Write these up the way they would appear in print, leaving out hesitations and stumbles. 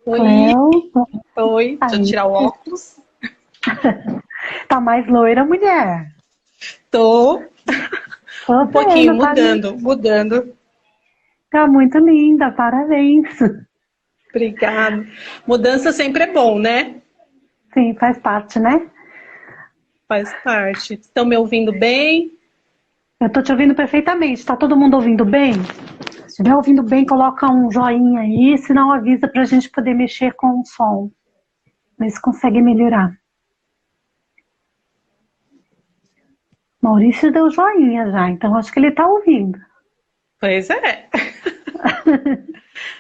Oi, Cleo, oi, deixa eu aí, tirar o óculos. tá mais loira, mulher? Tô Tô um pouquinho vendo, tá, mudando. tá muito linda, parabéns. Obrigado. Mudança sempre é bom, né? Sim, faz parte, né? Faz parte. Estão me ouvindo bem? Eu tô te ouvindo perfeitamente, tá todo mundo ouvindo bem? Se estiver ouvindo bem, coloca um joinha aí, senão avisa pra gente poder mexer com o som. Ver se consegue melhorar. Maurício deu joinha já, então acho que ele tá ouvindo. Pois é.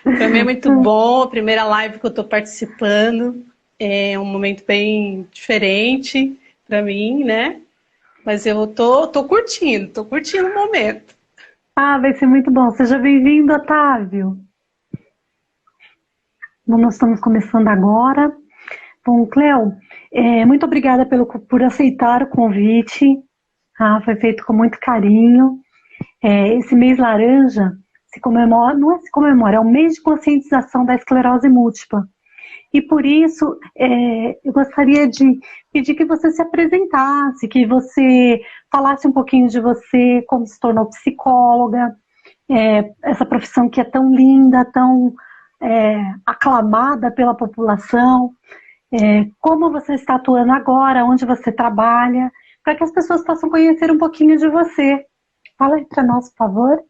Para mim é muito bom, a primeira live que eu estou participando. É um momento bem diferente para mim, né? Mas eu tô curtindo o momento. Ah, vai ser muito bom. Seja bem-vindo, Otávio. Bom, nós estamos começando agora. Bom, Cleo, muito obrigada por aceitar o convite. Ah, foi feito com muito carinho. Esse mês laranja se comemora, não é se comemora, é o mês de conscientização da esclerose múltipla. E por isso, eu gostaria de pedir que você se apresentasse, que você falasse um pouquinho de você, como se tornou psicóloga, essa profissão que é tão linda, tão aclamada pela população. Como você está atuando agora, onde você trabalha, para que as pessoas possam conhecer um pouquinho de você. Fala aí para nós, por favor.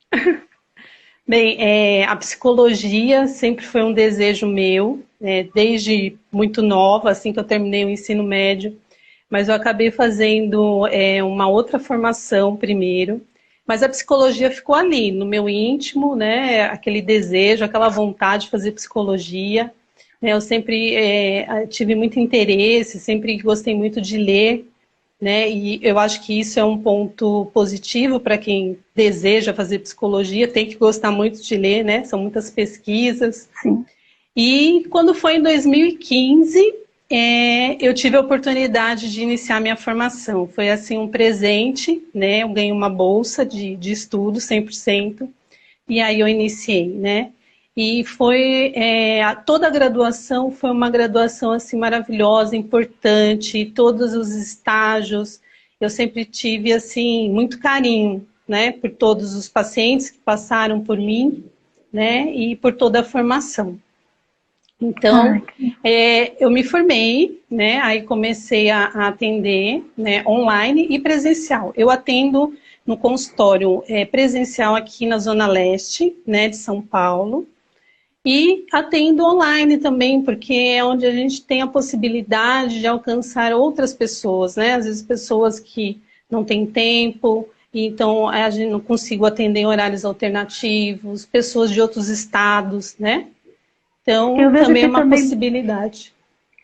Bem, a psicologia sempre foi um desejo meu, desde muito nova, assim que eu terminei o ensino médio, mas eu acabei fazendo uma outra formação primeiro, mas a psicologia ficou ali, no meu íntimo, né, aquele desejo, aquela vontade de fazer psicologia, né, eu sempre tive muito interesse, sempre gostei muito de ler, né? E eu acho que isso é um ponto positivo para quem deseja fazer psicologia, tem que gostar muito de ler, né? São muitas pesquisas. Sim. E quando foi em 2015, eu tive a oportunidade de iniciar minha formação. Foi assim um presente, né? Eu ganhei uma bolsa de estudo 100%, e aí eu iniciei, né? E foi toda a graduação foi uma graduação assim maravilhosa, importante, todos os estágios. Eu sempre tive assim muito carinho, né, por todos os pacientes que passaram por mim, né, e por toda a formação. Ai, Então, eu me formei, né? Aí comecei a atender, né, online e presencial. Eu atendo no consultório presencial aqui na Zona Leste, né, de São Paulo, e atendo online também, porque é onde a gente tem a possibilidade de alcançar outras pessoas, né? Às vezes pessoas que não têm tempo, então a gente não consigo atender em horários alternativos, pessoas de outros estados, né? eu Então, vejo também é que uma também, possibilidade.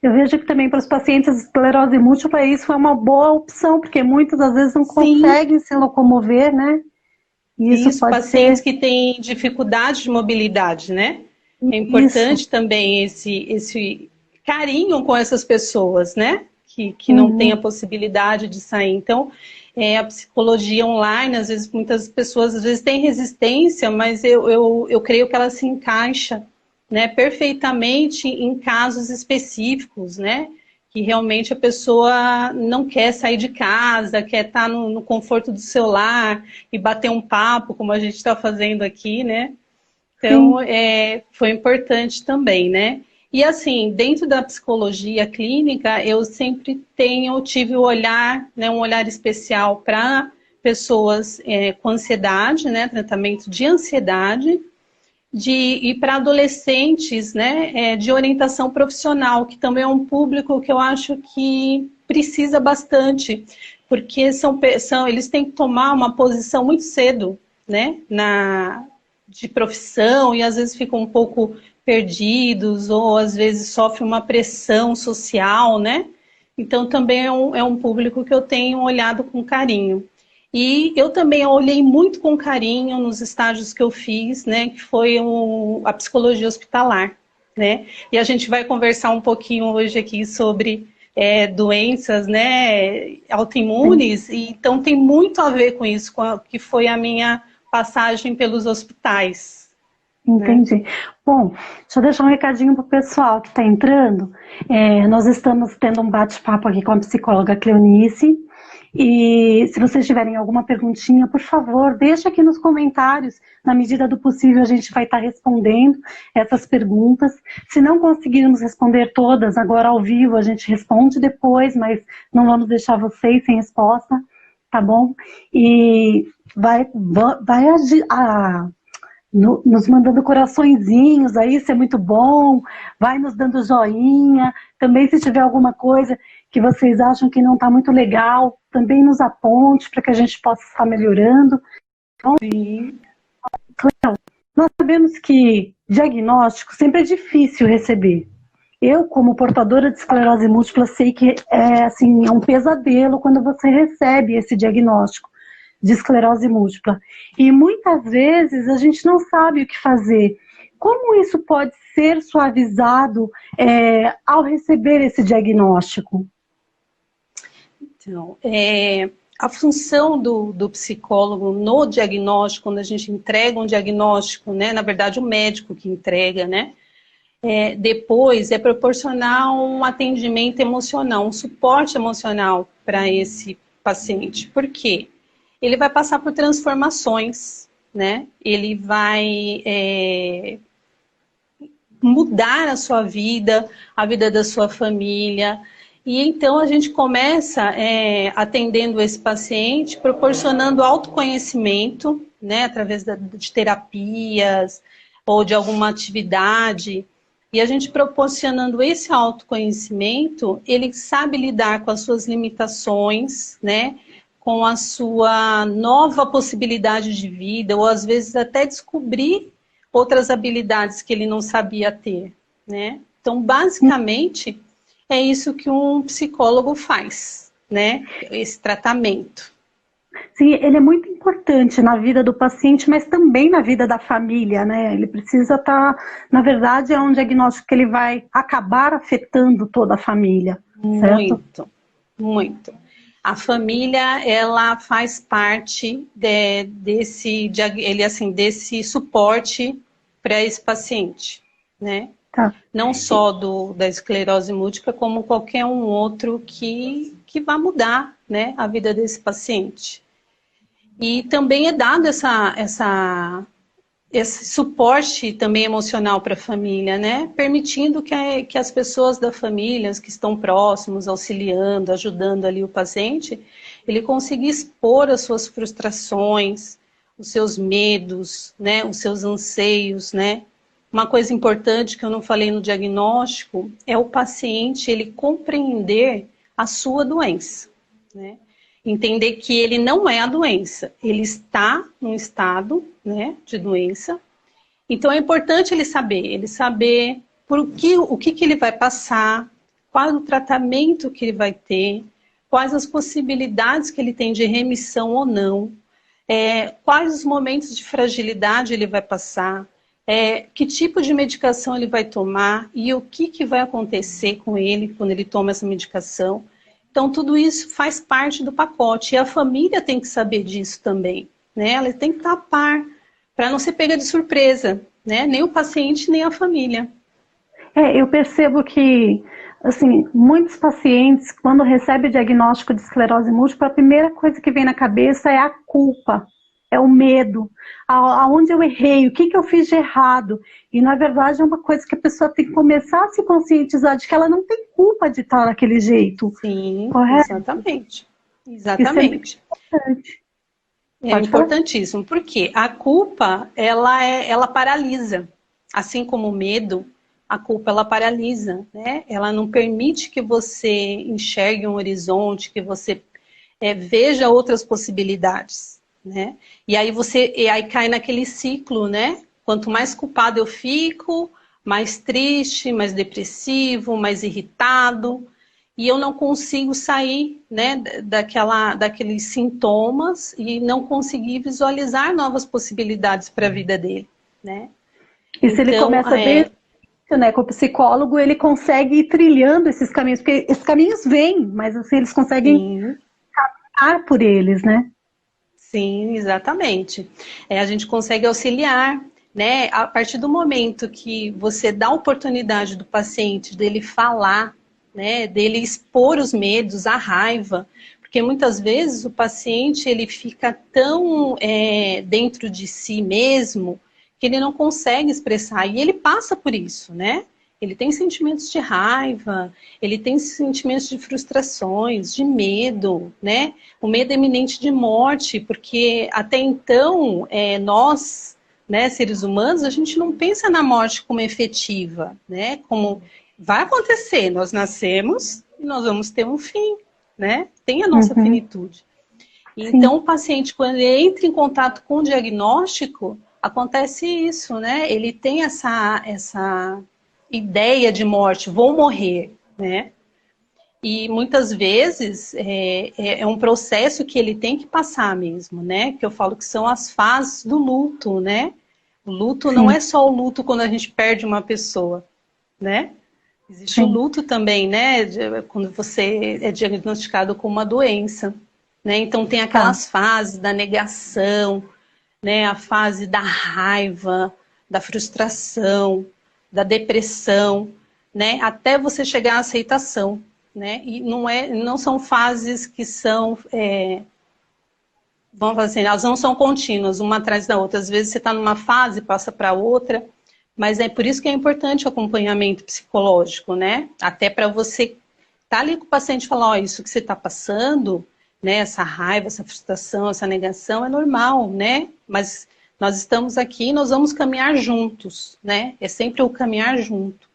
eu vejo que também para os pacientes de esclerose múltipla isso foi uma boa opção, porque muitas das vezes não Sim, conseguem se locomover, né? E isso isso, pode pacientes ser que têm dificuldade de mobilidade, né? É isso. importante também esse carinho com essas pessoas, né? Que não têm a Uhum. possibilidade de sair. Então, a psicologia online, às vezes, muitas pessoas às vezes têm resistência, mas eu creio que ela se encaixa, né, perfeitamente em casos específicos, né? Que realmente a pessoa não quer sair de casa, quer estar no conforto do seu lar e bater um papo, como a gente está fazendo aqui, né? Então, Sim. foi importante também, né? E assim, dentro da psicologia clínica, eu sempre tive o olhar, né, um olhar especial para pessoas com ansiedade, né, tratamento de ansiedade, e para adolescentes, né, de orientação profissional, que também é um público que eu acho que precisa bastante, porque eles têm que tomar uma posição muito cedo, né, de profissão, e às vezes ficam um pouco perdidos, ou às vezes sofrem uma pressão social, né? Então também é um público que eu tenho olhado com carinho. E eu também olhei muito com carinho nos estágios que eu fiz, né, que foi a psicologia hospitalar, né? E a gente vai conversar um pouquinho hoje aqui sobre doenças, né, Sim. autoimunes, e então tem muito a ver com isso, que foi a minha passagem pelos hospitais. Entendi. Bom, deixa eu deixar um recadinho para o pessoal que está entrando. Nós estamos tendo um bate-papo aqui com a psicóloga Cleonice. E se vocês tiverem alguma perguntinha, por favor, deixa aqui nos comentários. Na medida do possível, a gente vai estar respondendo essas perguntas. Se não conseguirmos responder todas agora ao vivo, a gente responde depois, mas não vamos deixar vocês sem resposta, tá bom? E nos mandando coraçõezinhos aí, isso é muito bom, vai nos dando joinha, também se tiver alguma coisa que vocês acham que não está muito legal, também nos aponte para que a gente possa estar melhorando. Então, Sim. Cléo, nós sabemos que diagnóstico sempre é difícil receber. Eu, como portadora de esclerose múltipla, sei que é um pesadelo quando você recebe esse diagnóstico de esclerose múltipla. E muitas vezes a gente não sabe o que fazer. Como isso pode ser suavizado ao receber esse diagnóstico? Então, a função do psicólogo no diagnóstico, quando a gente entrega um diagnóstico, né, na verdade o médico que entrega, né, depois é proporcionar um atendimento emocional, um suporte emocional para esse paciente. Por quê? Ele vai passar por transformações, né? Ele vai mudar a sua vida, a vida da sua família. E então a gente começa atendendo esse paciente, proporcionando autoconhecimento, né? Através de terapias ou de alguma atividade. E a gente proporcionando esse autoconhecimento, ele sabe lidar com as suas limitações, né? Com a sua nova possibilidade de vida, ou às vezes até descobrir outras habilidades que ele não sabia ter, né? Então, basicamente, é isso que um psicólogo faz, né? Esse tratamento. Sim, ele é muito importante na vida do paciente, mas também na vida da família, né? Ele precisa estar, na verdade, é um diagnóstico que ele vai acabar afetando toda a família, certo? Muito, muito. A família, ela faz parte desse suporte para esse paciente, né? Tá. Não só da esclerose múltipla, como qualquer um outro que vai mudar, né, a vida desse paciente. E também é dado esse suporte também emocional para a família, né? Permitindo que as pessoas da família, que estão próximos, auxiliando, ajudando ali o paciente, ele consiga expor as suas frustrações, os seus medos, né? Os seus anseios, né? Uma coisa importante que eu não falei no diagnóstico é o paciente ele compreender a sua doença, né? Entender que ele não é a doença, ele está num estado, né, de doença. Então é importante ele saber o que ele vai passar, qual o tratamento que ele vai ter, quais as possibilidades que ele tem de remissão ou não, quais os momentos de fragilidade ele vai passar, que tipo de medicação ele vai tomar e o que vai acontecer com ele quando ele toma essa medicação. Então, tudo isso faz parte do pacote. E a família tem que saber disso também, né? Ela tem que estar a par, para não ser pega de surpresa, né? Nem o paciente, nem a família. Eu percebo que, assim, muitos pacientes, quando recebem o diagnóstico de esclerose múltipla, a primeira coisa que vem na cabeça é a culpa, é o medo, aonde eu errei, o que eu fiz de errado. E, na verdade, é uma coisa que a pessoa tem que começar a se conscientizar de que ela não tem culpa de estar daquele jeito. Sim, correto? Exatamente. Exatamente. É importantíssimo, porque a culpa, ela paralisa. Assim como o medo, a culpa, ela paralisa, né? Ela não permite que você enxergue um horizonte, que você veja outras possibilidades, né? E aí cai naquele ciclo, né? Quanto mais culpado eu fico, mais triste, mais depressivo, mais irritado, e eu não consigo sair, né, daqueles sintomas e não conseguir visualizar novas possibilidades para a vida dele, né? E se ele começa desde, né, com o psicólogo, ele consegue ir trilhando esses caminhos, porque esses caminhos vêm, mas assim, eles conseguem caminhar por eles, né? Sim, exatamente. A gente consegue auxiliar, né? A partir do momento que você dá a oportunidade do paciente dele falar, né? Dele expor os medos, a raiva, porque muitas vezes o paciente ele fica tão dentro de si mesmo que ele não consegue expressar, e ele passa por isso, né? Ele tem sentimentos de raiva, ele tem sentimentos de frustrações, de medo, né? O medo é iminente de morte, porque até então nós, né, seres humanos, a gente não pensa na morte como efetiva, né? Como vai acontecer, nós nascemos e nós vamos ter um fim, né? Tem a nossa finitude. Então, o paciente, quando ele entra em contato com o diagnóstico, acontece isso, né? Ele tem essa ideia de morte, vou morrer, né? E muitas vezes é um processo que ele tem que passar mesmo, né? Que eu falo que são as fases do luto, né? O luto não é só o luto quando a gente perde uma pessoa, né? Existe o luto também, né? Quando você é diagnosticado com uma doença, né? Então tem aquelas fases da negação, né? A fase da raiva, da frustração, da depressão, né? Até você chegar à aceitação, né? E não são fases que são, vamos falar assim, elas não são contínuas, uma atrás da outra. Às vezes você está numa fase, passa para outra, mas é por isso que é importante o acompanhamento psicológico, né? Até para você estar ali com o paciente e falar, ó, isso que você está passando, né? Essa raiva, essa frustração, essa negação é normal, né? Mas nós estamos aqui, nós vamos caminhar juntos, né? É sempre o caminhar junto.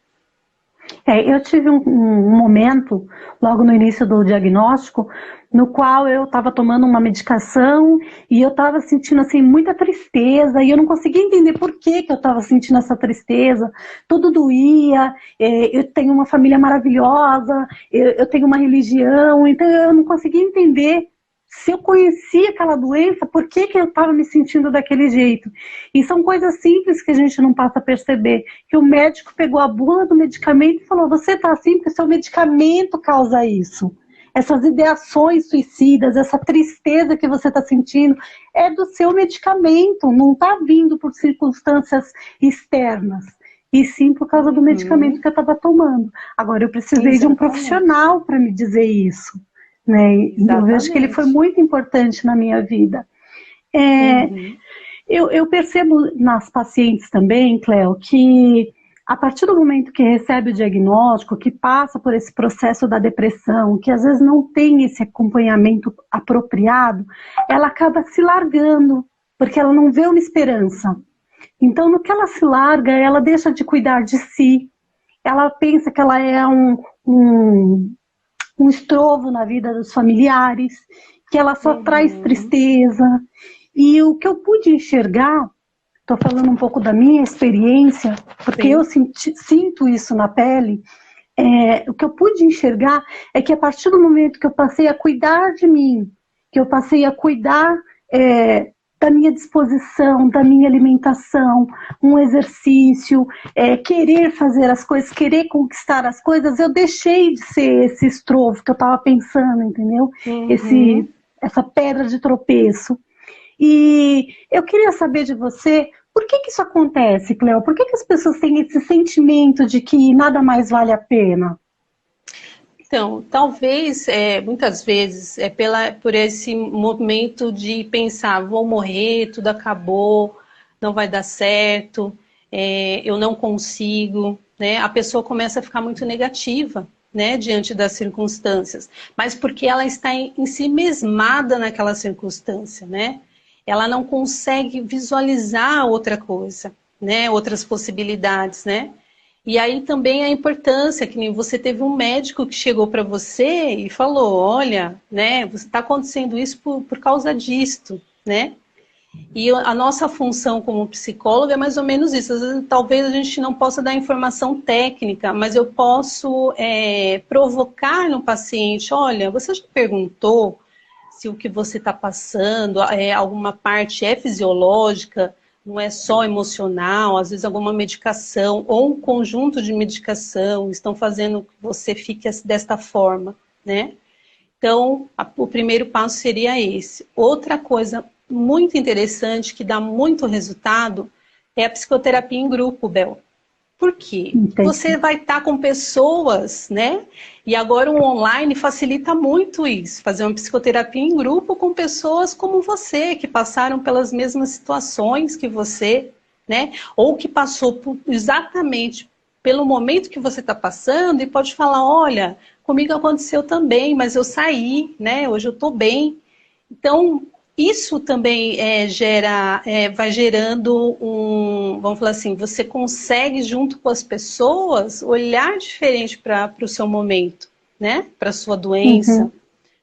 Eu tive um momento, logo no início do diagnóstico, no qual eu estava tomando uma medicação e eu estava sentindo assim, muita tristeza e eu não conseguia entender por que eu estava sentindo essa tristeza. Tudo doía, eu tenho uma família maravilhosa, eu tenho uma religião, então eu não conseguia entender se eu conhecia aquela doença, por que eu estava me sentindo daquele jeito? E são coisas simples que a gente não passa a perceber. Que o médico pegou a bula do medicamento e falou, você está assim porque seu medicamento causa isso. Essas ideações suicidas, essa tristeza que você está sentindo, é do seu medicamento, não está vindo por circunstâncias externas. E sim por causa do medicamento que eu estava tomando. Agora, eu precisei de um profissional para me dizer isso. Né? Eu vejo que ele foi muito importante na minha vida. Eu percebo nas pacientes também, Cleo, que a partir do momento que recebe o diagnóstico, que passa por esse processo da depressão, que às vezes não tem esse acompanhamento apropriado, ela acaba se largando, porque ela não vê uma esperança. Então, no que ela se larga, ela deixa de cuidar de si, ela pensa que ela é um estrovo na vida dos familiares, que ela só traz tristeza. E o que eu pude enxergar, estou falando um pouco da minha experiência, porque eu sinto isso na pele, o que eu pude enxergar é que a partir do momento que eu passei a cuidar de mim, que eu passei a cuidar da minha disposição, da minha alimentação, um exercício, querer fazer as coisas, querer conquistar as coisas, eu deixei de ser esse estrovo que eu estava pensando, entendeu? Essa pedra de tropeço. E eu queria saber de você, por que isso acontece, Cleo? Por que as pessoas têm esse sentimento de que nada mais vale a pena? Então, talvez, muitas vezes, por esse movimento de pensar, vou morrer, tudo acabou, não vai dar certo, eu não consigo, né? A pessoa começa a ficar muito negativa, né, diante das circunstâncias, mas porque ela está em si mesmada naquela circunstância, né? Ela não consegue visualizar outra coisa, né? Outras possibilidades, né? E aí também a importância, que nem você teve um médico que chegou para você e falou, olha, né, você está acontecendo isso por causa disto, né? E a nossa função como psicóloga é mais ou menos isso. Às vezes, talvez a gente não possa dar informação técnica, mas eu posso provocar no paciente, olha, você já perguntou se o que você está passando, alguma parte é fisiológica, não é só emocional, às vezes alguma medicação ou um conjunto de medicação estão fazendo que você fique desta forma, né? Então, o primeiro passo seria esse. Outra coisa muito interessante que dá muito resultado é a psicoterapia em grupo, Bel. Por quê? Entendi. Você vai estar com pessoas, né? E agora o online facilita muito isso. Fazer uma psicoterapia em grupo com pessoas como você, que passaram pelas mesmas situações que você, né? Ou que passou exatamente pelo momento que você está passando e pode falar, olha, comigo aconteceu também, mas eu saí, né? Hoje eu estou bem. Então, isso também vai gerando vamos falar assim, você consegue, junto com as pessoas, olhar diferente para o seu momento, né? Para a sua doença,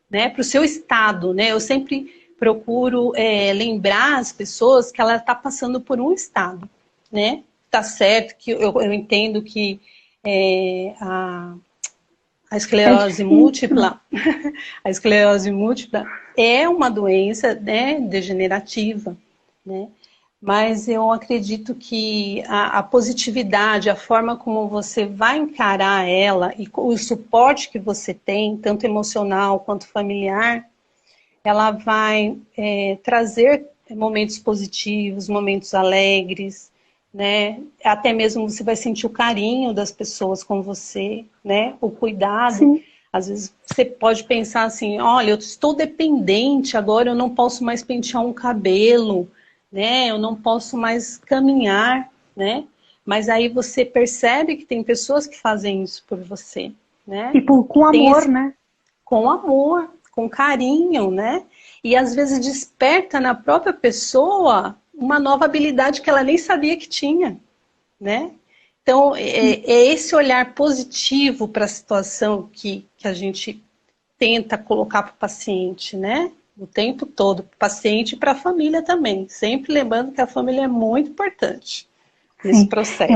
né? Para o seu estado, né? Eu sempre procuro lembrar as pessoas que ela está passando por um estado, né? Tá certo que eu entendo que a É esclerose difícil. múltipla, a esclerose múltipla é uma doença, né, degenerativa, né? Mas eu acredito que a positividade, a forma como você vai encarar ela e o suporte que você tem, tanto emocional quanto familiar, ela vai trazer momentos positivos, momentos alegres, né? Até mesmo você vai sentir o carinho das pessoas com você, né? O cuidado. Sim. Às vezes você pode pensar assim, olha, eu estou dependente, agora eu não posso mais pentear um cabelo, né? Eu não posso mais caminhar, né? Mas aí você percebe que tem pessoas que fazem isso por você, né? E Que com tem amor, esse né? com amor, com carinho, né? E às vezes desperta na própria pessoa uma nova habilidade que ela nem sabia que tinha, né? Então, é esse olhar positivo para a situação que a gente tenta colocar para o paciente, né? O tempo todo, para o paciente e para a família também. Sempre lembrando que a família é muito importante nesse Sim, processo.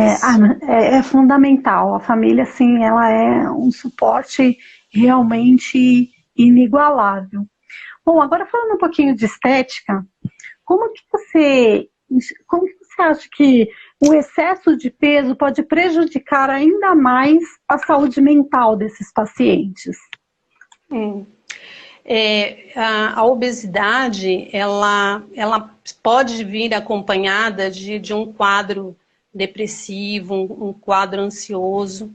é fundamental. A família, sim, ela é um suporte realmente inigualável. Bom, agora falando um pouquinho de estética, como que você, como que você acha que o excesso de peso pode prejudicar ainda mais a saúde mental desses pacientes? Hum. A obesidade, ela pode vir acompanhada de um quadro depressivo, um quadro ansioso.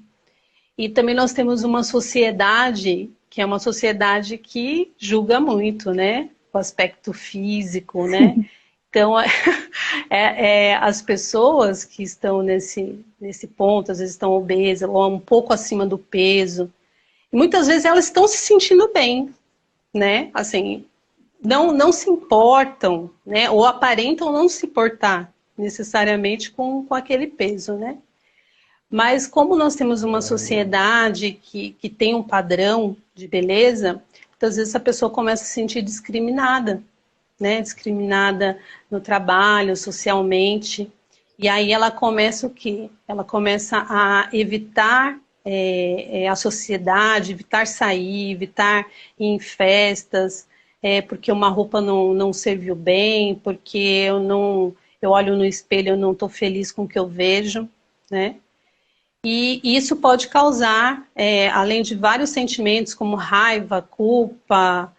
E também nós temos uma sociedade, que é uma sociedade que julga muito, né? O aspecto físico, né? Então, as pessoas que estão nesse ponto, às vezes estão obesas ou um pouco acima do peso, e muitas vezes elas estão se sentindo bem, né? Assim, não se importam, né? Ou aparentam não se importar necessariamente com aquele peso, né? Mas como nós temos uma sociedade que tem um padrão de beleza, muitas vezes a pessoa começa a se sentir discriminada, né? Discriminada no trabalho, socialmente. E aí ela começa o quê? Ela começa a evitar a sociedade, evitar sair, evitar ir em festas, porque uma roupa não serviu bem, porque eu olho no espelho, eu não estou feliz com o que eu vejo, né? E isso pode causar, além de vários sentimentos como raiva, culpa,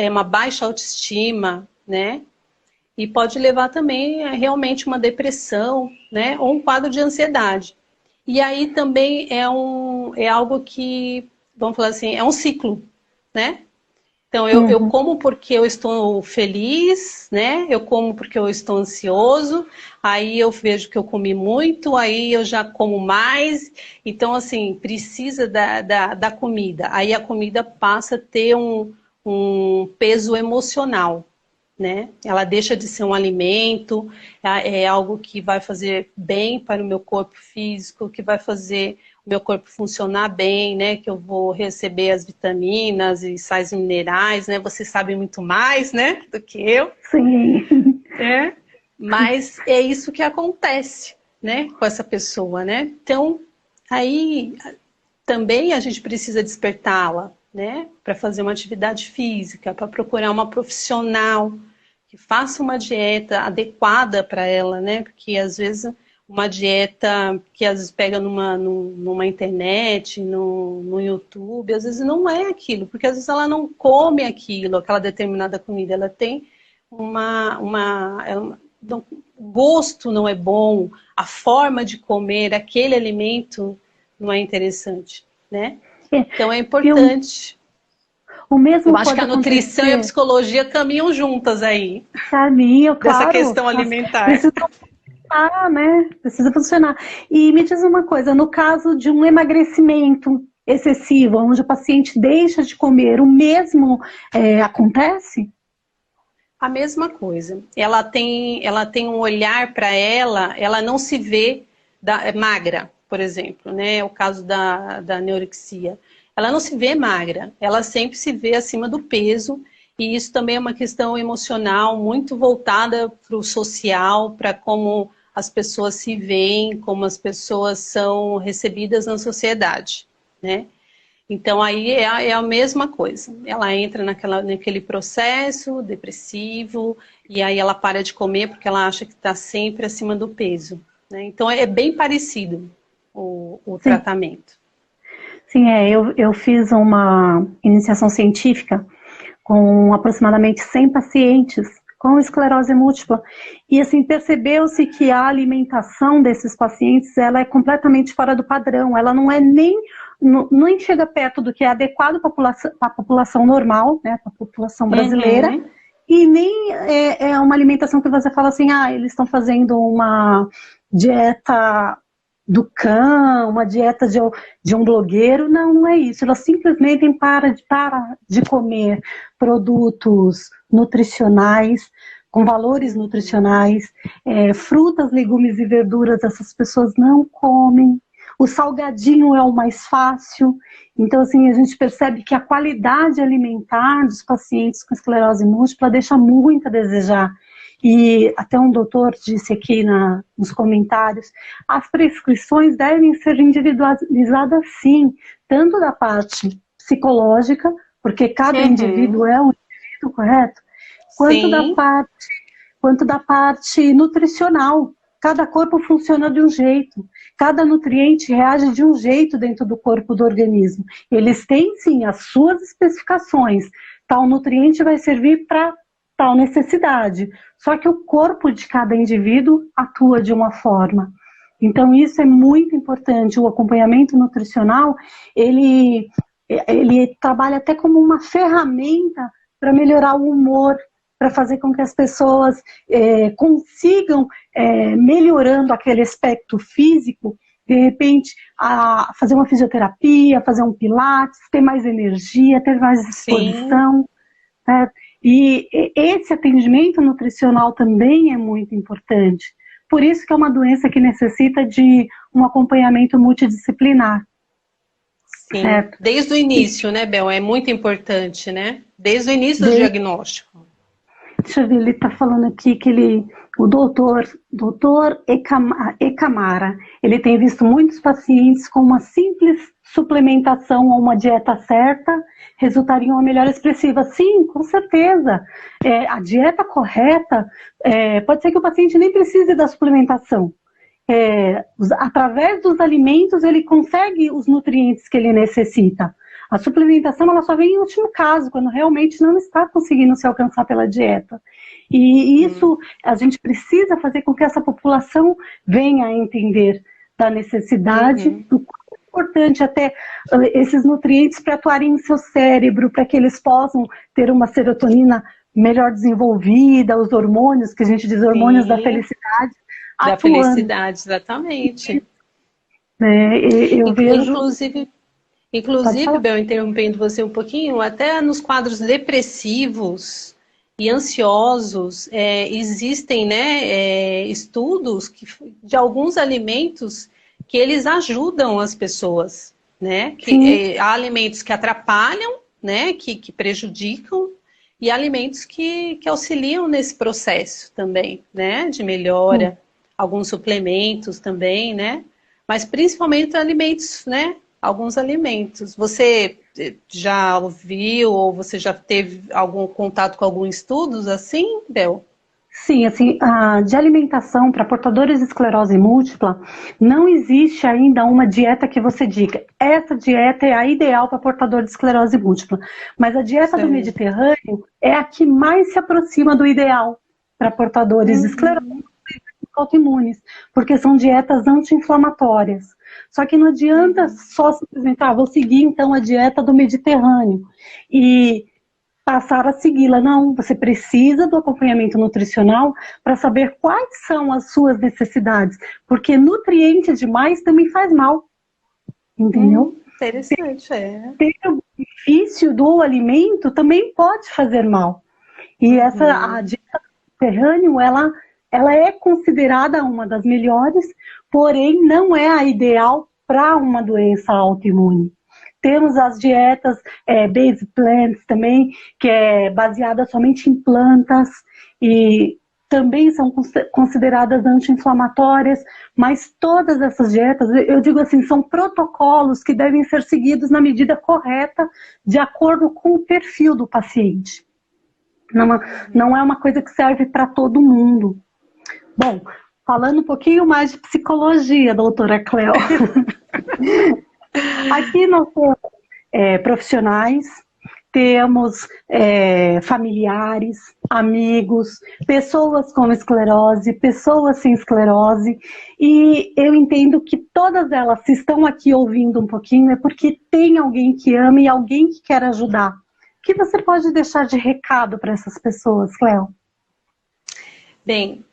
uma baixa autoestima, né? E pode levar também realmente uma depressão, né? Ou um quadro de ansiedade. E aí também é algo que, vamos falar assim, é um ciclo, né? Então, eu Uhum. como porque eu estou feliz, né? Eu como porque eu estou ansioso, aí eu vejo que eu comi muito, aí eu já como mais. Então, assim, precisa da comida. Aí a comida passa a ter um peso emocional, né? Ela deixa de ser um alimento, é algo que vai fazer bem para o meu corpo físico, que vai fazer o meu corpo funcionar bem, né? Que eu vou receber as vitaminas e sais minerais, né? Você sabe muito mais, né? Do que eu, Sim. né? Mas é isso que acontece, né? Com essa pessoa, né? Então, aí também a gente precisa despertá-la, né? Para fazer uma atividade física, para procurar uma profissional que faça uma dieta adequada para ela, né? Porque às vezes uma dieta que às vezes pega numa internet, no YouTube, às vezes não é aquilo, porque às vezes ela não come aquilo, aquela determinada comida, ela tem ela o gosto não é bom, a forma de comer aquele alimento não é interessante, né? Então é importante. O mesmo eu acho que a nutrição e a psicologia caminham juntas aí. Caminho, claro. Dessa questão alimentar. Precisa funcionar, né? Precisa funcionar. E me diz uma coisa, no caso de um emagrecimento excessivo, onde o paciente deixa de comer, o mesmo acontece? A mesma coisa. Ela tem um olhar para ela não se vê magra, por exemplo, né? O caso da anorexia. Ela não se vê magra, ela sempre se vê acima do peso, e isso também é uma questão emocional muito voltada para o social, para como as pessoas se veem, como as pessoas são recebidas na sociedade, né? Então aí é a mesma coisa, ela entra naquele processo depressivo, e aí ela para de comer porque ela acha que está sempre acima do peso, né? Então é bem parecido o tratamento. Sim, eu fiz uma iniciação científica com aproximadamente 100 pacientes com esclerose múltipla, e assim, percebeu-se que a alimentação desses pacientes, ela é completamente fora do padrão, ela não é nem chega perto do que é adequado para a população normal, né, para a população brasileira, e nem é uma alimentação que você fala assim, eles estão fazendo uma dieta do cão, uma dieta de um blogueiro. Não é isso. Elas simplesmente param de comer produtos nutricionais, com valores nutricionais, frutas, legumes e verduras, essas pessoas não comem. O salgadinho é o mais fácil. Então, assim, a gente percebe que a qualidade alimentar dos pacientes com esclerose múltipla deixa muito a desejar. E até um doutor disse aqui nos comentários, as prescrições devem ser individualizadas sim, tanto da parte psicológica, porque cada indivíduo é um indivíduo, correto? Quanto da parte nutricional. Cada corpo funciona de um jeito, cada nutriente reage de um jeito dentro do corpo do organismo. Eles têm sim as suas especificações, tal nutriente vai servir para tal necessidade, só que o corpo de cada indivíduo atua de uma forma. Então isso é muito importante. O acompanhamento nutricional, ele trabalha até como uma ferramenta para melhorar o humor, para fazer com que as pessoas consigam, melhorando aquele aspecto físico, de repente, fazer uma fisioterapia, fazer um pilates, ter mais energia, ter mais disposição, né? E esse atendimento nutricional também é muito importante. Por isso que é uma doença que necessita de um acompanhamento multidisciplinar. Sim, certo? Desde o início, né, Bel? É muito importante, né? Desde o início do diagnóstico. Deixa eu ver, ele está falando aqui que o doutor Ecamara, ele tem visto muitos pacientes com uma simples suplementação ou uma dieta certa, resultaria em uma melhora expressiva. Sim, com certeza. A dieta correta, pode ser que o paciente nem precise da suplementação. Através dos alimentos, ele consegue os nutrientes que ele necessita. A suplementação, ela só vem em último caso, quando realmente não está conseguindo se alcançar pela dieta. E isso a gente precisa fazer com que essa população venha a entender da necessidade, do quanto é importante até esses nutrientes para atuarem em seu cérebro, para que eles possam ter uma serotonina melhor desenvolvida, os hormônios, que a gente diz hormônios da felicidade. Da felicidade, exatamente. Eu vejo... Inclusive, Bel, interrompendo você um pouquinho, até nos quadros depressivos e ansiosos, existem, né, estudos de alguns alimentos que eles ajudam as pessoas, né? Há alimentos que atrapalham, né, que prejudicam, e alimentos que auxiliam nesse processo também, né, de melhora. Alguns suplementos também, né? Mas principalmente alimentos, né? Alguns alimentos. Você já ouviu ou você já teve algum contato com alguns estudos assim, Bel? Sim, assim, de alimentação para portadores de esclerose múltipla, não existe ainda uma dieta que você diga, essa dieta é a ideal para portador de esclerose múltipla. Mas a dieta do Mediterrâneo é a que mais se aproxima do ideal para portadores de esclerose múltipla, autoimunes, porque são dietas anti-inflamatórias. Só que não adianta só simplesmente, vou seguir então a dieta do Mediterrâneo e passar a segui-la. Não, você precisa do acompanhamento nutricional para saber quais são as suas necessidades, porque nutriente demais também faz mal, entendeu? Interessante, ter o benefício do alimento também pode fazer mal. E a dieta mediterrânea, ela é considerada uma das melhores, porém não é a ideal para uma doença autoimune. Temos as dietas Base Plants também, que é baseada somente em plantas e também são consideradas anti-inflamatórias, mas todas essas dietas, eu digo assim, são protocolos que devem ser seguidos na medida correta, de acordo com o perfil do paciente. Não é uma coisa que serve para todo mundo. Bom, falando um pouquinho mais de psicologia, doutora Cléo. Aqui nós temos profissionais, temos familiares, amigos, pessoas com esclerose, pessoas sem esclerose, e eu entendo que todas elas, se estão aqui ouvindo um pouquinho, é porque tem alguém que ama e alguém que quer ajudar. O que você pode deixar de recado para essas pessoas, Cléo? Bem,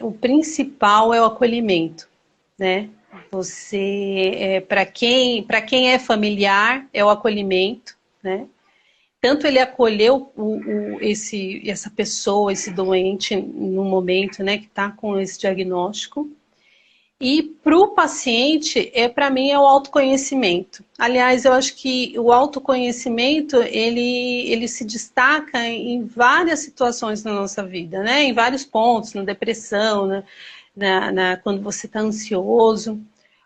o principal é o acolhimento, né? Você, para quem é familiar, é o acolhimento, né? Tanto ele acolheu essa pessoa, esse doente, no momento, né, que está com esse diagnóstico. E para o paciente, para mim, é o autoconhecimento. Aliás, eu acho que o autoconhecimento, ele se destaca em várias situações na nossa vida, né? Em vários pontos, na depressão, quando você está ansioso.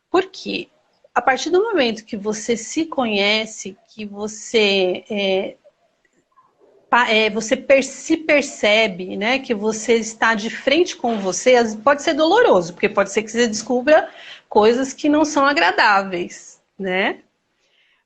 Por quê? A partir do momento que você se conhece, que você se percebe, né, que você está de frente com você, pode ser doloroso, porque pode ser que você descubra coisas que não são agradáveis, né?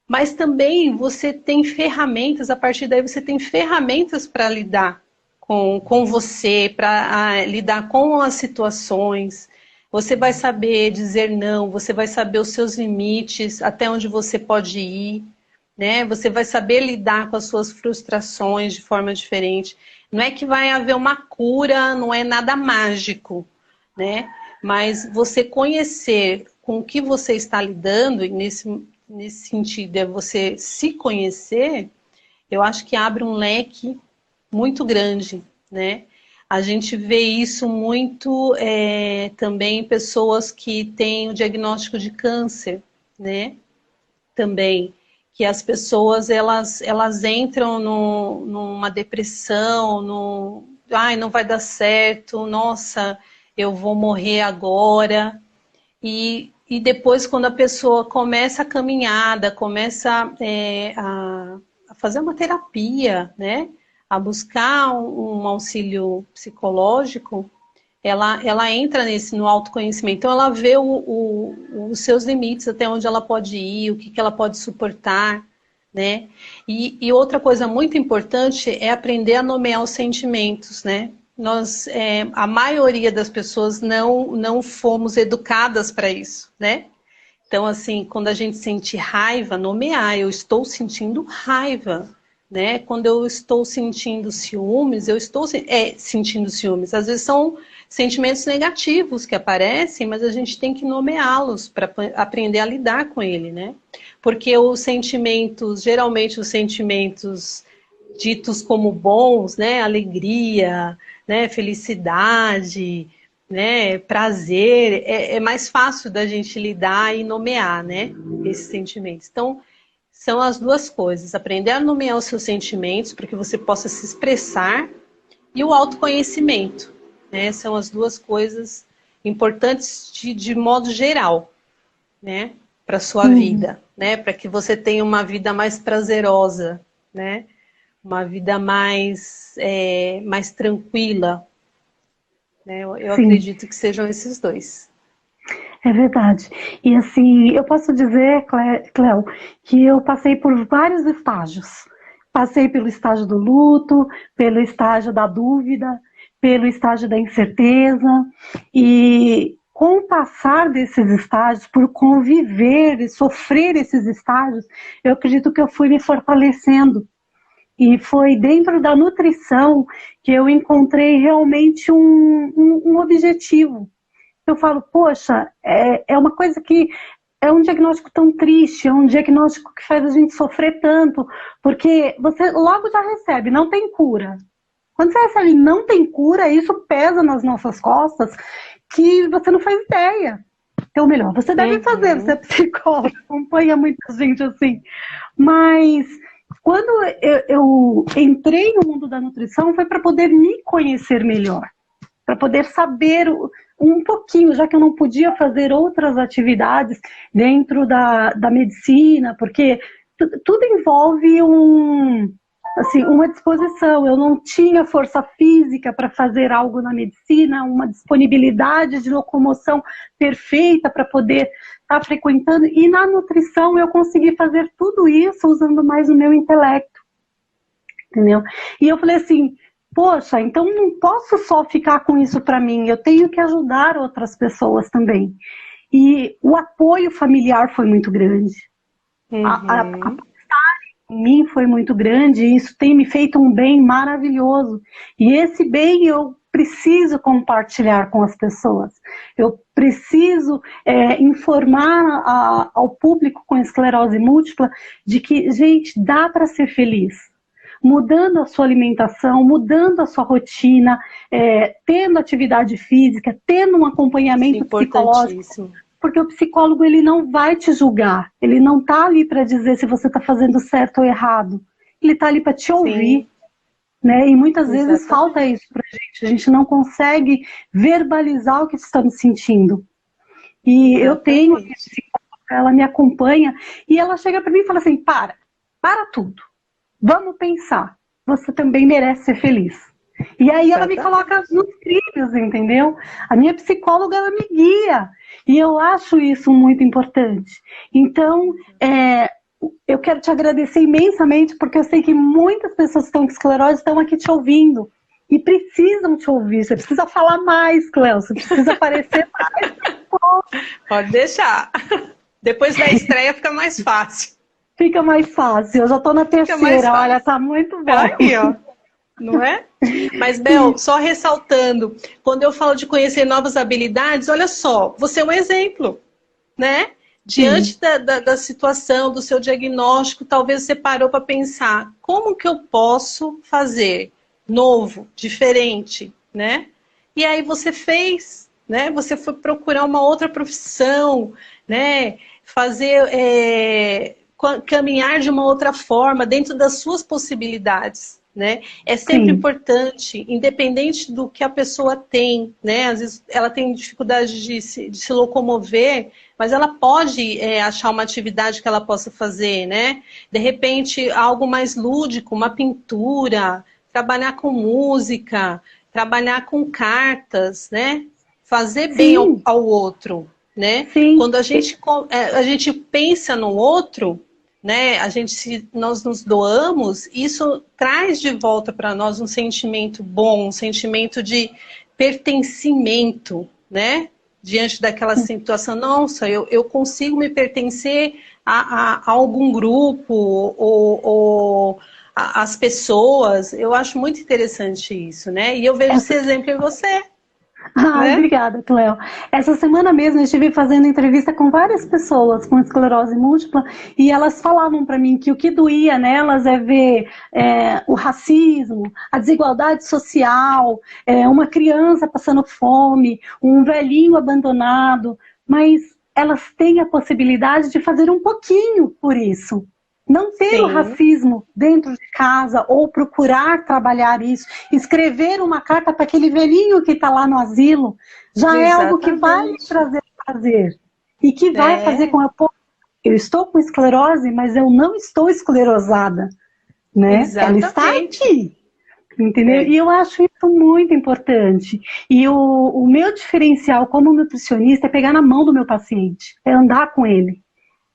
Mas também você tem ferramentas, a partir daí você tem ferramentas para lidar com você, para lidar com as situações. Você vai saber dizer não, você vai saber os seus limites, até onde você pode ir. Né? Você vai saber lidar com as suas frustrações de forma diferente. Não é que vai haver uma cura, não é nada mágico, né? Mas você conhecer com o que você está lidando, e nesse sentido é você se conhecer, eu acho que abre um leque muito grande, né? A gente vê isso muito também em pessoas que têm o diagnóstico de câncer, né? Também. Que as pessoas elas entram numa depressão, não vai dar certo, nossa, eu vou morrer agora. E depois, quando a pessoa começa a caminhada, começa a fazer uma terapia, né? A buscar um auxílio psicológico, ela entra no autoconhecimento. Então, ela vê os seus limites, até onde ela pode ir, o que ela pode suportar, né? E outra coisa muito importante é aprender a nomear os sentimentos, né? A maioria das pessoas não fomos educadas para isso, né? Então, assim, quando a gente sente raiva, nomear, eu estou sentindo raiva, né? Quando eu estou sentindo ciúmes, eu estou sentindo ciúmes. Às vezes são sentimentos negativos que aparecem, mas a gente tem que nomeá-los para aprender a lidar com ele, né? Porque geralmente os sentimentos ditos como bons, né? Alegria, né? Felicidade, né? Prazer, é mais fácil da gente lidar e nomear, né? Esses sentimentos. Então, são as duas coisas, aprender a nomear os seus sentimentos para que você possa se expressar e o autoconhecimento, né? São as duas coisas importantes de modo geral, né? Para a sua vida, né? Para que você tenha uma vida mais prazerosa, né? Uma vida mais tranquila, né? Eu acredito que sejam esses dois. É verdade. E assim, eu posso dizer, Cléo, que eu passei por vários estágios. Passei pelo estágio do luto, pelo estágio da dúvida, pelo estágio da incerteza, e com o passar desses estágios, por conviver e sofrer esses estágios, eu acredito que eu fui me fortalecendo. E foi dentro da nutrição que eu encontrei realmente um objetivo. Eu falo, poxa, é uma coisa que é um diagnóstico tão triste, é um diagnóstico que faz a gente sofrer tanto, porque você logo já recebe, não tem cura. Quando você recebe não tem cura, isso pesa nas nossas costas, que você não faz ideia. Então, melhor, você deve fazer, você é psicólogo, acompanha muita gente assim. Mas quando eu entrei no mundo da nutrição, foi para poder me conhecer melhor, para poder saber um pouquinho, já que eu não podia fazer outras atividades dentro da medicina, porque tudo envolve uma disposição. Eu não tinha força física para fazer algo na medicina, uma disponibilidade de locomoção perfeita para poder estar frequentando. E na nutrição eu consegui fazer tudo isso usando mais o meu intelecto. Entendeu? E eu falei assim, poxa, então não posso só ficar com isso para mim, eu tenho que ajudar outras pessoas também. E o apoio familiar foi muito grande. A em mim foi muito grande, e isso tem me feito um bem maravilhoso. E esse bem eu preciso compartilhar com as pessoas. Eu preciso informar ao público com esclerose múltipla de que, gente, dá para ser feliz. Mudando a sua alimentação, mudando a sua rotina, tendo atividade física, tendo um acompanhamento psicológico. Porque o psicólogo, ele não vai te julgar. Ele não está ali para dizer se você está fazendo certo ou errado. Ele está ali para te ouvir. Né? E muitas vezes falta isso para a gente. A gente não consegue verbalizar o que estamos sentindo. E eu tenho uma psicóloga, ela me acompanha, e ela chega para mim e fala assim, para tudo. Vamos pensar. Você também merece ser feliz. E aí ela me coloca nos trilhos, entendeu? A minha psicóloga, ela me guia. E eu acho isso muito importante. Então, eu quero te agradecer imensamente, porque eu sei que muitas pessoas que estão com esclerose estão aqui te ouvindo. E precisam te ouvir. Você precisa falar mais, Cléo. Você precisa aparecer mais. Pode deixar. Depois da estreia fica mais fácil. Fica mais fácil. Eu já estou na terceira. Olha, tá muito bom. Aí, ó. Não é? Mas, Bel, só ressaltando, quando eu falo de conhecer novas habilidades, olha só, você é um exemplo, né? Diante da situação, do seu diagnóstico, talvez você parou para pensar, como que eu posso fazer novo, diferente, né? E aí você fez, né? Você foi procurar uma outra profissão, né? Fazer, caminhar de uma outra forma, dentro das suas possibilidades. Né? É sempre importante, independente do que a pessoa tem, né? Às vezes ela tem dificuldade de se locomover, mas ela pode achar uma atividade que ela possa fazer, né? De repente, algo mais lúdico, uma pintura, trabalhar com música, trabalhar com cartas, né? Fazer bem ao outro, né? Quando a gente pensa no outro, né, nós nos doamos, isso traz de volta para nós um sentimento bom, um sentimento de pertencimento, né? Diante daquela situação, nossa, eu consigo me pertencer a algum grupo ou as pessoas. Eu acho muito interessante isso, né? E eu vejo esse exemplo em você. Né? Obrigada, Cléo. Essa semana mesmo eu estive fazendo entrevista com várias pessoas com esclerose múltipla, e elas falavam para mim que o que doía nelas é ver o racismo, a desigualdade social, uma criança passando fome, um velhinho abandonado, mas elas têm a possibilidade de fazer um pouquinho por isso. Não ter o racismo dentro de casa, ou procurar trabalhar isso, escrever uma carta para aquele velhinho que está lá no asilo, já é algo que vai me trazer prazer. E que vai fazer com eu estou com esclerose, mas eu não estou esclerosada. Né? Ela está aqui. Entendeu? E eu acho isso muito importante. E o meu diferencial como nutricionista é pegar na mão do meu paciente, é andar com ele.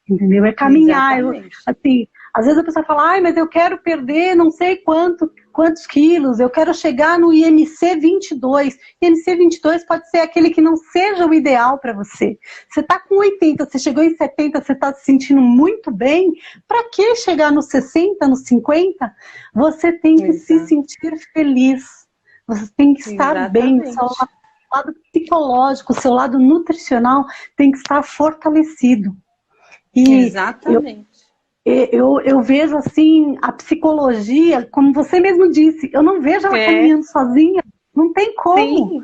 Entendeu? É caminhar. Assim, Às vezes a pessoa fala, ai, mas eu quero perder não sei quantos quilos, eu quero chegar no IMC 22. IMC 22 pode ser aquele que não seja o ideal para você. Você está com 80, você chegou em 70, você está se sentindo muito bem, para que chegar nos 60, nos 50? Você tem que se sentir feliz, você tem que estar bem, o seu lado psicológico, o seu lado nutricional tem que estar fortalecido. E exatamente. Eu vejo assim, a psicologia, como você mesmo disse, eu não vejo ela caminhando sozinha, não tem como,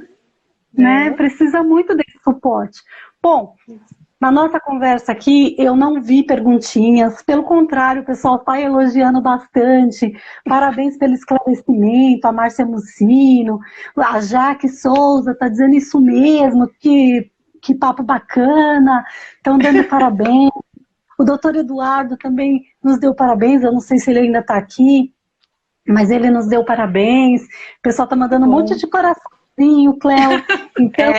né? Precisa muito desse suporte. Bom, na nossa conversa aqui, eu não vi perguntinhas, pelo contrário, o pessoal está elogiando bastante, parabéns pelo esclarecimento, a Márcia Mucino, a Jaque Souza está dizendo isso mesmo, que papo bacana, estão dando parabéns. O doutor Eduardo também nos deu parabéns, eu não sei se ele ainda está aqui, mas ele nos deu parabéns. O pessoal está mandando um monte de coraçãozinho, Cléo. Então,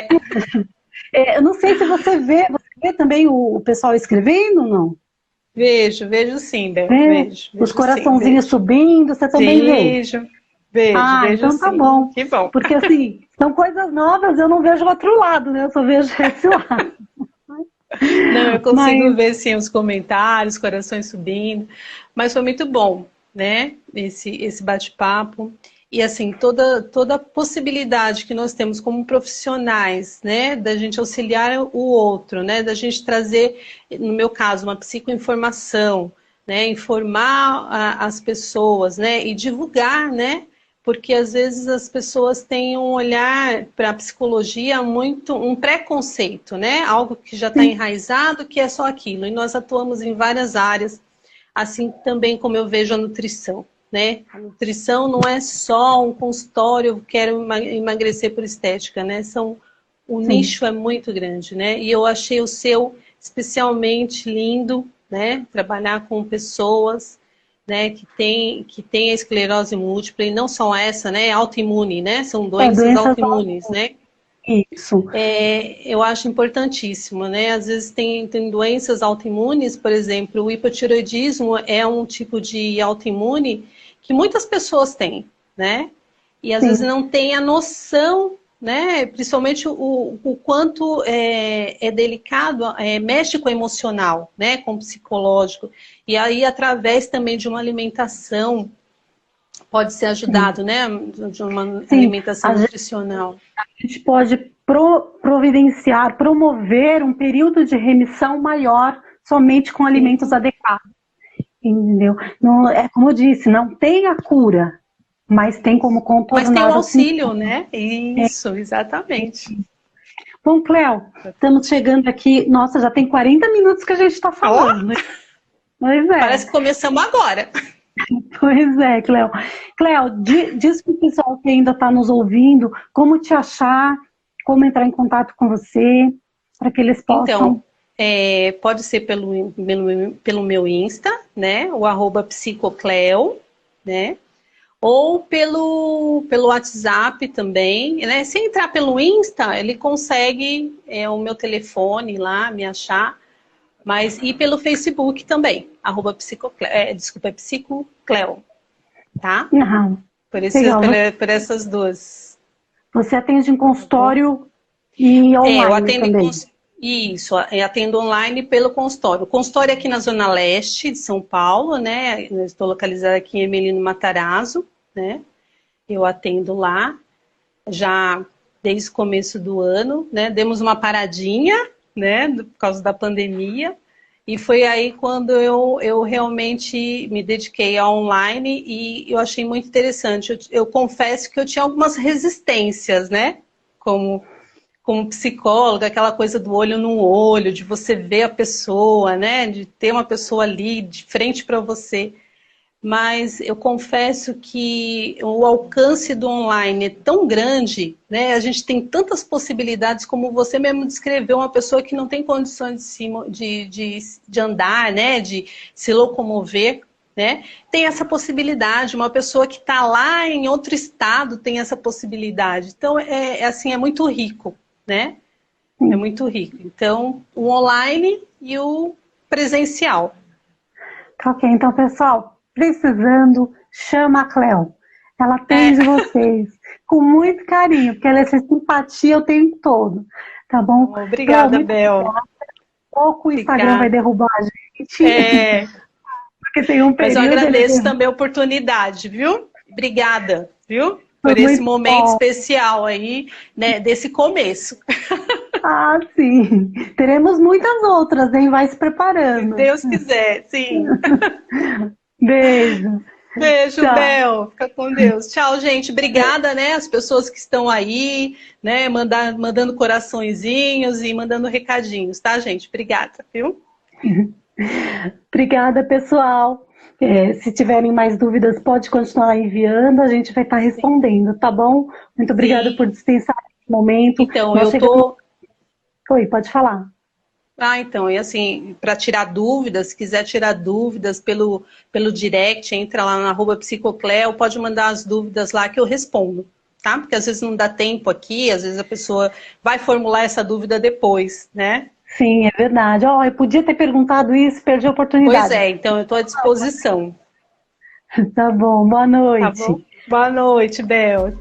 eu não sei se você vê também o pessoal escrevendo ou não? Vejo sim, Bel. Vejo os coraçãozinhos subindo, você também vê? Vejo então tá sim. bom. Que bom. Porque assim, são coisas novas, eu não vejo o outro lado, né? Eu só vejo esse lado. Não, eu consigo ver sim os comentários, corações subindo, mas foi muito bom, né, esse bate-papo, e assim, toda a possibilidade que nós temos como profissionais, né, da gente auxiliar o outro, né, da gente trazer, no meu caso, uma psicoinformação, né, informar as pessoas, né, e divulgar, né, porque às vezes as pessoas têm um olhar para a psicologia muito, um preconceito, né? Algo que já está enraizado, que é só aquilo. E nós atuamos em várias áreas, assim também como eu vejo a nutrição, né? A nutrição não é só um consultório, eu quero emagrecer por estética, né? O nicho é muito grande, né? E eu achei o seu especialmente lindo, né? Trabalhar com pessoas, né, que tem a esclerose múltipla, e não só essa, né, autoimune, né, são doenças autoimunes, né. Isso. Eu acho importantíssimo, né, às vezes tem doenças autoimunes, por exemplo, o hipotireoidismo é um tipo de autoimune que muitas pessoas têm, né, e às vezes não tem a noção, né, principalmente o quanto é delicado, mexe com o emocional, né, com o psicológico, e aí através também de uma alimentação pode ser ajudado, né, de uma alimentação nutricional. A gente pode providenciar, promover um período de remissão maior somente com alimentos adequados, entendeu? Não, é como eu disse, não tem a cura, mas tem como contornar. Mas tem o auxílio, né? Isso, exatamente. Bom, Cléo, estamos chegando aqui. Nossa, já tem 40 minutos que a gente está falando. Pois é. Parece que começamos agora. Pois é, Cléo. Cléo, diz para o pessoal que ainda está nos ouvindo como te achar, como entrar em contato com você, para que eles possam... Então, pode ser pelo meu Insta, né? O @psicocleo, né? Ou pelo WhatsApp também, né? Se entrar pelo Insta, ele consegue o meu telefone lá, me achar, mas e pelo Facebook também, @psicocleo, tá? Uhum. Por essas duas. Você atende em consultório e online eu atendo também? Isso, eu atendo online pelo consultório. O consultório é aqui na Zona Leste de São Paulo, né? Eu estou localizada aqui em Emelino Matarazzo, né? Eu atendo lá, já desde o começo do ano, né? Demos uma paradinha, né? Por causa da pandemia. E foi aí quando eu realmente me dediquei ao online e eu achei muito interessante. Eu confesso que eu tinha algumas resistências, né? Como psicóloga, aquela coisa do olho no olho, de você ver a pessoa, né? De ter uma pessoa ali de frente para você. Mas eu confesso que o alcance do online é tão grande, né? A gente tem tantas possibilidades, como você mesmo descreveu, uma pessoa que não tem condições de andar, né? De se locomover, né? Tem essa possibilidade, uma pessoa que está lá em outro estado tem essa possibilidade. Então, assim, é muito rico, né? É muito rico. Então, o online e o presencial. Ok, então, pessoal, precisando, chama a Cleo. Ela atende vocês com muito carinho, porque ela é essa simpatia o tempo todo, tá bom? Obrigada, Cleo, Bel. pouco o Instagram vai derrubar a gente, porque tem um Mas eu período... agradeço também a oportunidade, viu? Obrigada, viu? Foi Por esse muito momento bom. especial aí, né, desse começo. Ah, sim. Teremos muitas outras, hein? Vai se Se preparando. Deus quiser, sim. Beijo. Beijo, Tchau. Bel. Fica com Deus. Tchau, gente. Obrigada, né? As pessoas que estão aí, né? Mandando coraçõezinhos e mandando recadinhos, tá, gente? Obrigada, viu? Obrigada, pessoal. Se tiverem mais dúvidas, pode continuar enviando, a gente vai estar respondendo, tá bom? Muito obrigada por Sim. dispensar esse momento. Então, Nós eu chegamos... tô. Oi, pode falar. Então, e assim, para tirar dúvidas, se quiser tirar dúvidas pelo direct, entra lá na @psicocleo, pode mandar as dúvidas lá que eu respondo, tá? Porque às vezes não dá tempo aqui, às vezes a pessoa vai formular essa dúvida depois, né? Sim, é verdade. Oh, eu podia ter perguntado isso, perdi a Pois oportunidade. é, então eu estou à disposição. Tá bom, boa Tá bom? noite. Boa noite, Bel.